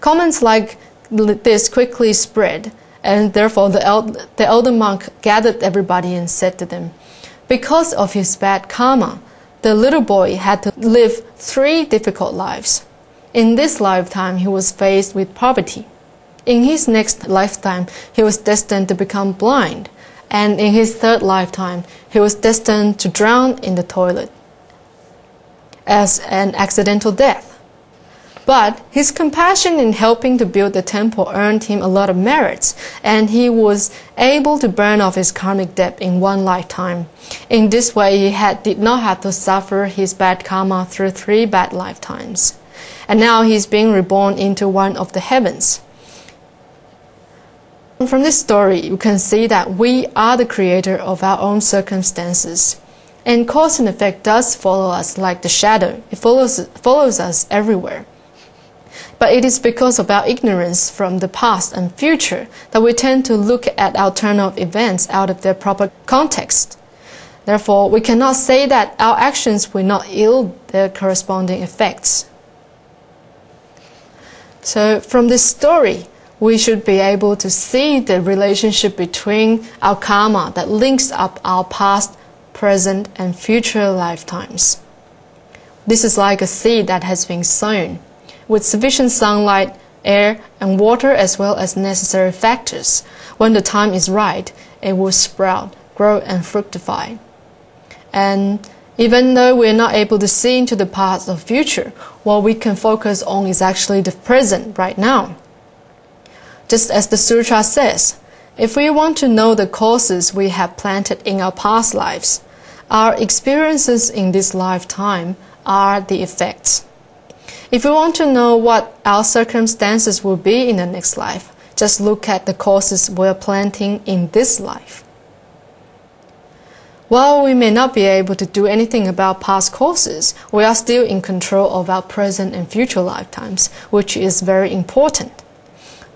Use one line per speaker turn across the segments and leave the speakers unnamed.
Comments like this quickly spread, and therefore the elder monk gathered everybody and said to them, because of his bad karma, the little boy had to live 3 difficult lives. In this lifetime, he was faced with poverty. In his next lifetime, he was destined to become blind. And in his 3rd lifetime, he was destined to drown in the toilet as an accidental death. But his compassion in helping to build the temple earned him a lot of merits, and he was able to burn off his karmic debt in 1 lifetime. In this way, he did not have to suffer his bad karma through 3 bad lifetimes. And now he's being reborn into one of the heavens. From this story, you can see that we are the creator of our own circumstances. And cause and effect does follow us like the shadow. It follows us everywhere. But it is because of our ignorance from the past and future that we tend to look at our turn of events out of their proper context. Therefore, we cannot say that our actions will not yield their corresponding effects. So from this story, we should be able to see the relationship between our karma that links up our past, present, and future lifetimes. This is like a seed that has been sown. With sufficient sunlight, air, and water as well as necessary factors, when the time is right, it will sprout, grow, and fructify. And even though we are not able to see into the past or future, what we can focus on is actually the present right now. Just as the sutra says, if we want to know the causes we have planted in our past lives, our experiences in this lifetime are the effects. If we want to know what our circumstances will be in the next life, just look at the causes we're planting in this life. While we may not be able to do anything about past causes, we are still in control of our present and future lifetimes, which is very important.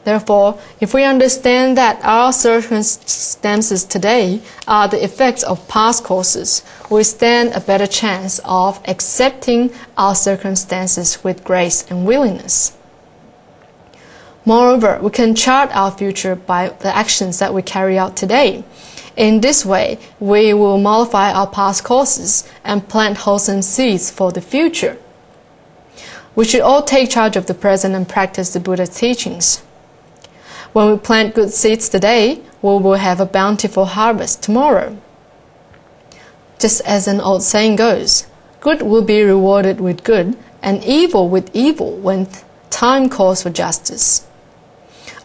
Therefore, if we understand that our circumstances today are the effects of past causes, we stand a better chance of accepting our circumstances with grace and willingness. Moreover, we can chart our future by the actions that we carry out today. In this way, we will mollify our past causes and plant wholesome seeds for the future. We should all take charge of the present and practice the Buddha's teachings. When we plant good seeds today, we will have a bountiful harvest tomorrow. Just as an old saying goes, good will be rewarded with good, and evil with evil when time calls for justice.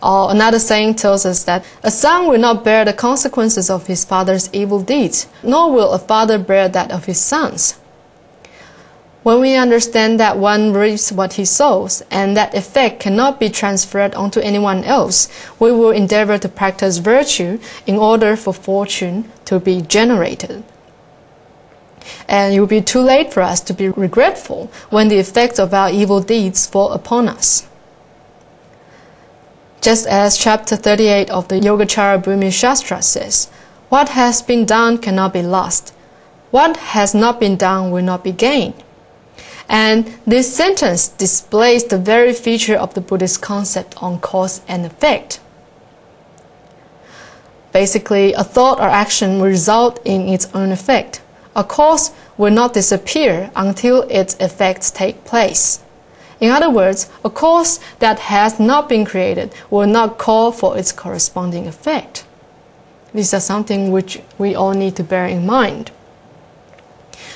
Or another saying tells us that a son will not bear the consequences of his father's evil deeds, nor will a father bear that of his sons. When we understand that one reaps what he sows, and that effect cannot be transferred onto anyone else, we will endeavor to practice virtue in order for fortune to be generated. And it will be too late for us to be regretful when the effects of our evil deeds fall upon us. Just as chapter 38 of the Yogacara Bhumi Shastra says, what has been done cannot be lost. What has not been done will not be gained. And this sentence displays the very feature of the Buddhist concept on cause and effect. Basically, a thought or action will result in its own effect. A cause will not disappear until its effects take place. In other words, a cause that has not been created will not call for its corresponding effect. These are something which we all need to bear in mind.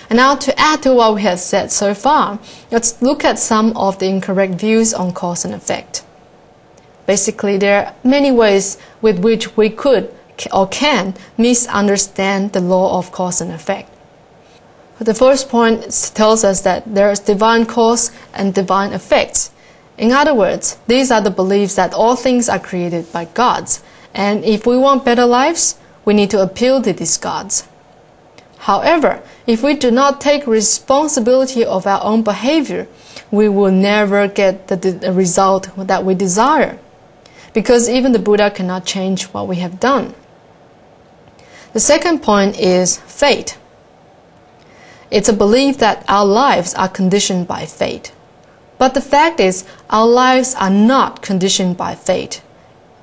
And now to add to what we have said so far, let's look at some of the incorrect views on cause and effect. Basically, there are many ways with which we could or can misunderstand the law of cause and effect. The first point tells us that there is divine cause and divine effects. In other words, these are the beliefs that all things are created by gods, and if we want better lives, we need to appeal to these gods. However, if we do not take responsibility of our own behavior, we will never get the result that we desire, because even the Buddha cannot change what we have done. The second point is fate. It's a belief that our lives are conditioned by fate. But the fact is, our lives are not conditioned by fate.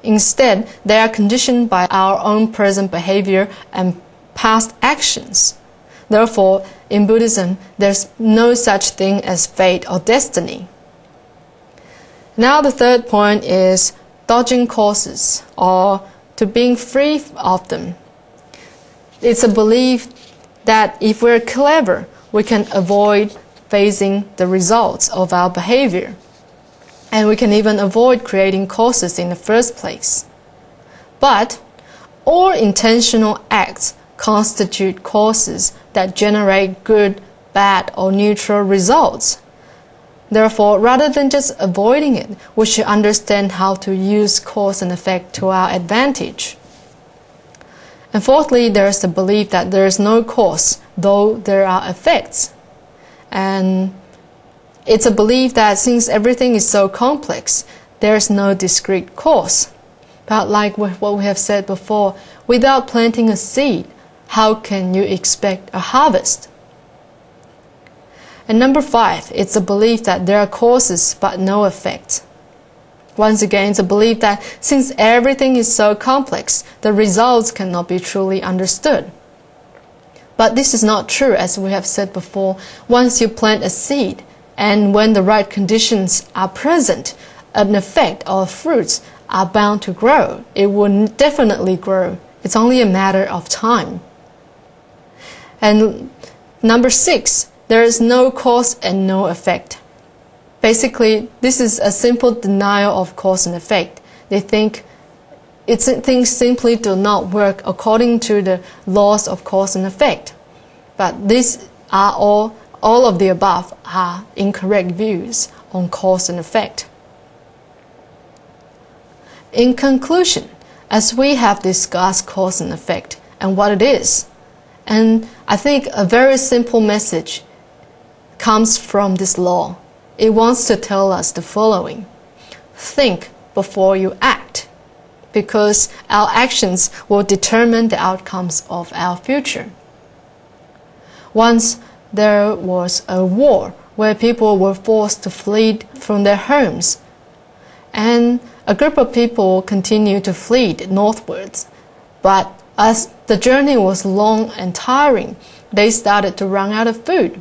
Instead, they are conditioned by our own present behavior and past actions. Therefore, in Buddhism, there's no such thing as fate or destiny. Now the third point is dodging causes, or to being free of them. It's a belief that if we're clever, we can avoid facing the results of our behavior. And we can even avoid creating causes in the first place. But all intentional acts constitute causes that generate good, bad, or neutral results. Therefore, rather than just avoiding it, we should understand how to use cause and effect to our advantage. And fourthly, there is the belief that there is no cause, though there are effects. And it's a belief that since everything is so complex, there is no discrete cause. But like what we have said before, without planting a seed, how can you expect a harvest? And number 5, it's a belief that there are causes but no effects. Once again, it's a belief that since everything is so complex, the results cannot be truly understood. But this is not true, as we have said before. Once you plant a seed, and when the right conditions are present, an effect or fruits are bound to grow. It will definitely grow. It's only a matter of time. And number 6, there is no cause and no effect. Basically, this is a simple denial of cause and effect. They think things simply do not work according to the laws of cause and effect. But these are all of the above are incorrect views on cause and effect. In conclusion, as we have discussed cause and effect and what it is, and I think a very simple message comes from this law. It wants to tell us the following: think before you act, because our actions will determine the outcomes of our future. Once there was a war where people were forced to flee from their homes, and a group of people continued to flee northwards. But as the journey was long and tiring, they started to run out of food.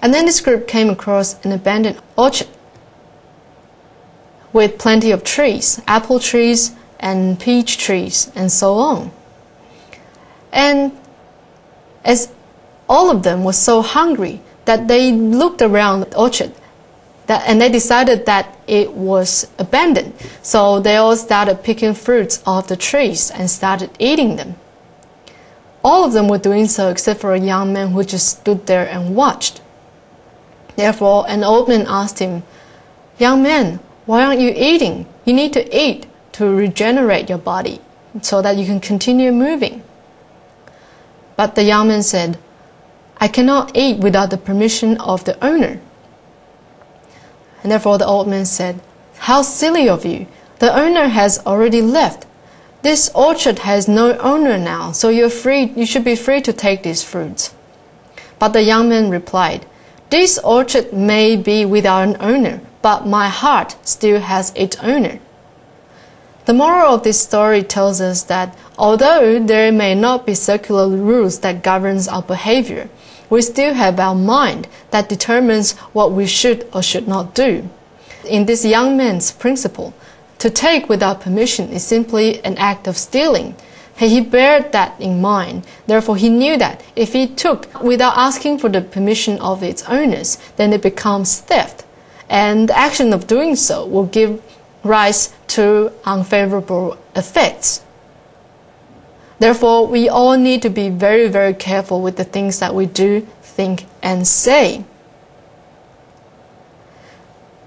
And then this group came across an abandoned orchard with plenty of trees, apple trees and peach trees and so on. And as all of them were so hungry that they looked around the orchard and they decided that it was abandoned. So they all started picking fruits off the trees and started eating them. All of them were doing so except for a young man who just stood there and watched. Therefore, an old man asked him, "Young man, why aren't you eating? You need to eat to regenerate your body so that you can continue moving." But the young man said, "I cannot eat without the permission of the owner." And therefore the old man said, "How silly of you! The owner has already left. This orchard has no owner now, so you should be free to take these fruits." But the young man replied, "This orchard may be without an owner, but my heart still has its owner." The moral of this story tells us that although there may not be circular rules that governs our behavior, we still have our mind that determines what we should or should not do. In this young man's principle, to take without permission is simply an act of stealing. He bared that in mind. Therefore, he knew that if he took without asking for the permission of its owners, then it becomes theft. And the action of doing so will give rise to unfavorable effects. Therefore, we all need to be very, very careful with the things that we do, think, and say.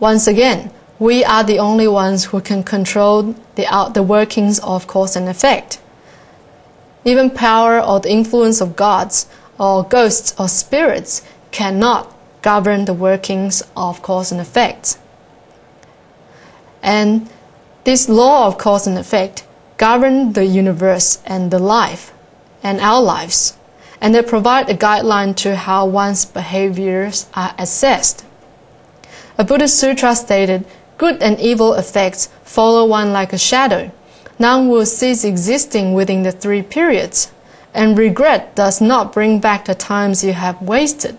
Once again, we are the only ones who can control the workings of cause and effect. Even power or the influence of gods or ghosts or spirits cannot govern the workings of cause and effect. And this law of cause and effect govern the universe and the life and our lives, and they provide a guideline to how one's behaviors are assessed. A Buddhist sutra stated, "Good and evil effects follow one like a shadow. None will cease existing within the 3 periods, and regret does not bring back the times you have wasted."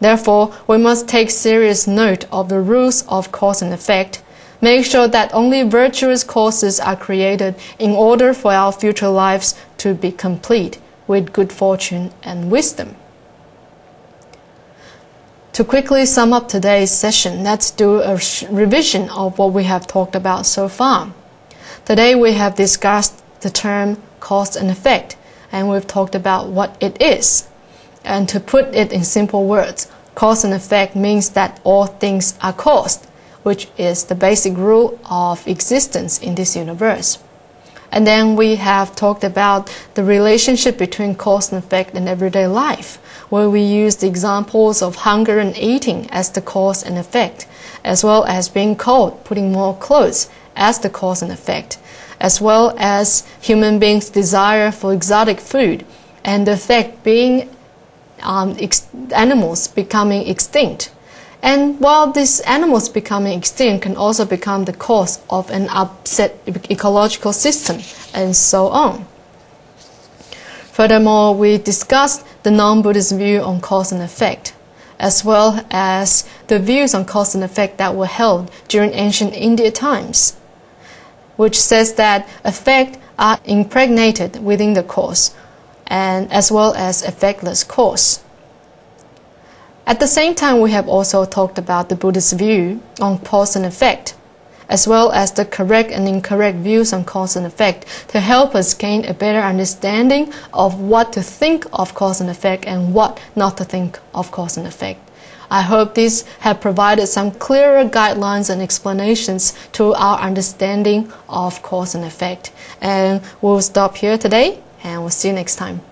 Therefore, we must take serious note of the rules of cause and effect, make sure that only virtuous causes are created in order for our future lives to be complete with good fortune and wisdom. To quickly sum up today's session, let's do a revision of what we have talked about so far. Today we have discussed the term cause and effect, and we've talked about what it is. And to put it in simple words, cause and effect means that all things are caused, which is the basic rule of existence in this universe. And then we have talked about the relationship between cause and effect in everyday life, where we use the examples of hunger and eating as the cause and effect, as well as being cold, putting more clothes as the cause and effect, as well as human beings' desire for exotic food, and the effect being animals becoming extinct. And while these animals becoming extinct can also become the cause of an upset ecological system, and so on. Furthermore, we discussed the non-Buddhist view on cause and effect, as well as the views on cause and effect that were held during ancient India times, which says that effects are impregnated within the cause, and as well as effectless cause. At the same time, we have also talked about the Buddhist view on cause and effect, as well as the correct and incorrect views on cause and effect to help us gain a better understanding of what to think of cause and effect and what not to think of cause and effect. I hope these have provided some clearer guidelines and explanations to our understanding of cause and effect. And we'll stop here today, and we'll see you next time.